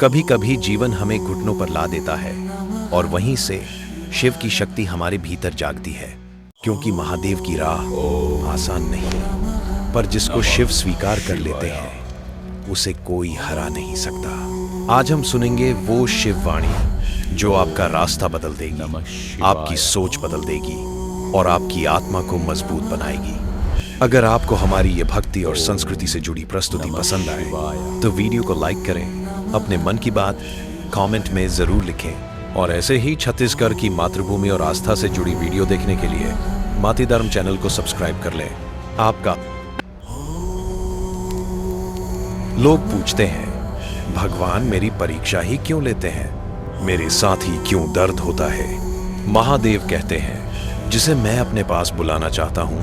कभी कभी जीवन हमें घुटनों पर ला देता है और वहीं से शिव की शक्ति हमारे भीतर जागती है, क्योंकि महादेव की राह आसान नहीं, पर जिसको शिव स्वीकार कर लेते हैं उसे कोई हरा नहीं सकता। आज हम सुनेंगे वो शिव वाणी जो आपका रास्ता बदल देगी, आपकी सोच बदल देगी और आपकी आत्मा को मजबूत बनाएगी। अगर आपको हमारी ये भक्ति और संस्कृति से जुड़ी प्रस्तुति पसंद आए तो वीडियो को लाइक करें, अपने मन की बात कमेंट में जरूर लिखें और ऐसे ही छत्तीसगढ़ की मातृभूमि और आस्था से जुड़ी वीडियो देखने के लिए माती धर्म चैनल को सब्सक्राइब कर लें। आपका लोग पूछते हैं, भगवान मेरी परीक्षा ही क्यों लेते हैं, मेरे साथ ही क्यों दर्द होता है। महादेव कहते हैं, जिसे मैं अपने पास बुलाना चाहता हूं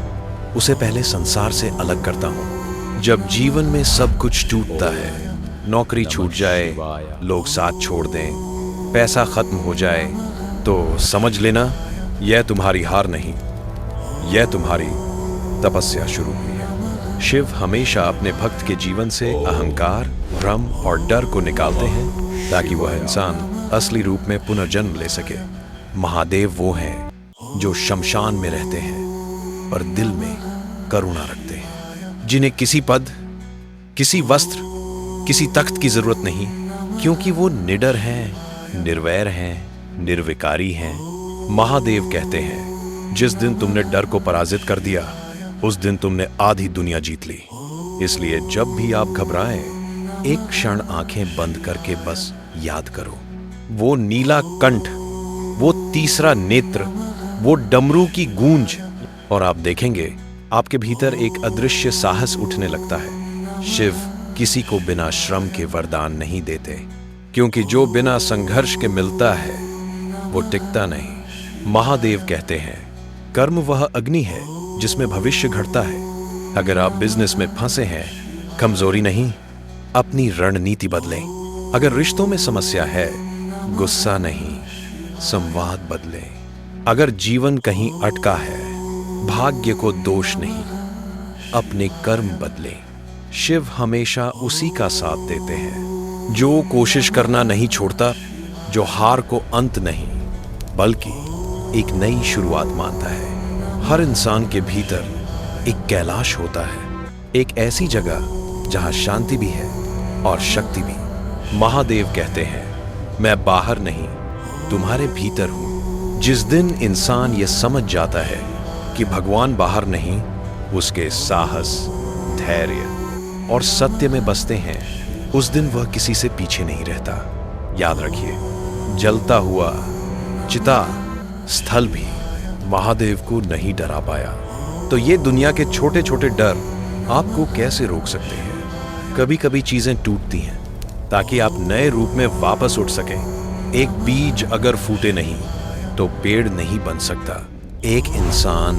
उसे पहले संसार से अलग करता हूं। जब जीवन में सब कुछ टूटता है, नौकरी छूट जाए, लोग साथ छोड़ दें, पैसा खत्म हो जाए, तो समझ लेना यह तुम्हारी हार नहीं, यह तुम्हारी तपस्या शुरू हुई है। शिव हमेशा अपने भक्त के जीवन से अहंकार, भ्रम और डर को निकालते हैं ताकि वह इंसान असली रूप में पुनर्जन्म ले सके। महादेव वो हैं जो शमशान में रहते हैं पर दिल में करुणा रखते हैं, जिन्हें किसी पद, किसी वस्त्र, किसी तख्त की जरूरत नहीं, क्योंकि वो निडर हैं, निर्वैर हैं, निर्विकारी हैं। महादेव कहते हैं, जिस दिन तुमने डर को पराजित कर दिया उस दिन तुमने आधी दुनिया जीत ली। इसलिए जब भी आप घबराएं, एक क्षण आंखें बंद करके बस याद करो वो नीला कंठ, वो तीसरा नेत्र, वो डमरू की गूंज, और आप देखेंगे आपके भीतर एक अदृश्य साहस उठने लगता है। शिव किसी को बिना श्रम के वरदान नहीं देते, क्योंकि जो बिना संघर्ष के मिलता है वो टिकता नहीं। महादेव कहते हैं, कर्म वह अग्नि है जिसमें भविष्य घटता है। अगर आप बिजनेस में फंसे हैं, कमजोरी नहीं, अपनी रणनीति बदलें। अगर रिश्तों में समस्या है, गुस्सा नहीं, संवाद बदलें। अगर जीवन कहीं अटका है, भाग्य को दोष नहीं, अपने कर्म बदलें। शिव हमेशा उसी का साथ देते हैं जो कोशिश करना नहीं छोड़ता, जो हार को अंत नहीं बल्कि एक नई शुरुआत मानता है। हर इंसान के भीतर एक कैलाश होता है, एक ऐसी जगह जहां शांति भी है और शक्ति भी। महादेव कहते हैं, मैं बाहर नहीं, तुम्हारे भीतर हूं। जिस दिन इंसान ये समझ जाता है कि भगवान बाहर नहीं, उसके साहस, धैर्य और सत्य में बसते हैं, उस दिन वह किसी से पीछे नहीं रहता। याद रखिए, जलता हुआ चिता स्थल भी महादेव को नहीं डरा पाया। तो ये दुनिया के छोटे छोटे डर आपको कैसे रोक सकते हैं। कभी कभी चीजें टूटती हैं ताकि आप नए रूप में वापस उठ सकें। एक बीज अगर फूटे नहीं तो पेड़ नहीं बन सकता। एक इंसान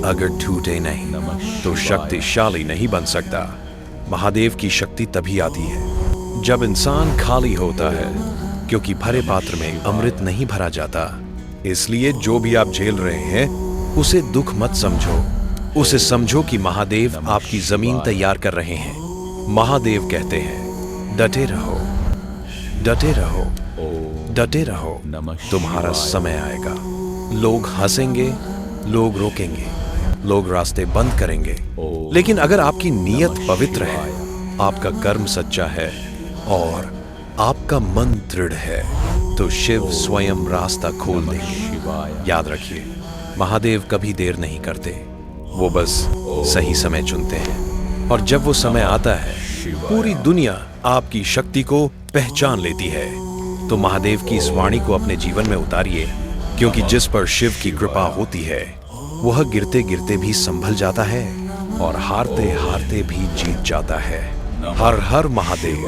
अगर टूटे नहीं तो शक्तिशाली नहीं बन सकता। महादेव की शक्ति तभी आती है जब इंसान खाली होता है, क्योंकि भरे पात्र में अमृत नहीं भरा जाता। इसलिए जो भी आप झेल रहे हैं उसे दुख मत समझो, उसे समझो कि महादेव आपकी जमीन तैयार कर रहे हैं। महादेव कहते हैं, डटे रहो, डटे रहो, डटे रहो, तुम्हारा समय आएगा। लोग हंसेंगे, लोग रोकेंगे, लोग रास्ते बंद करेंगे, लेकिन अगर आपकी नीयत पवित्र है, आपका कर्म सच्चा है और आपका मन दृढ़ है, तो शिव स्वयं रास्ता खोल देंगे। याद रखिए, महादेव कभी देर नहीं करते, वो बस सही समय चुनते हैं। और जब वो समय आता है, पूरी दुनिया आपकी शक्ति को पहचान लेती है। तो महादेव की इस वाणी को अपने जीवन में उतारिए, क्योंकि जिस पर शिव की कृपा होती है वह गिरते गिरते भी संभल जाता है और हारते हारते भी जीत जाता है। हर हर महादेव।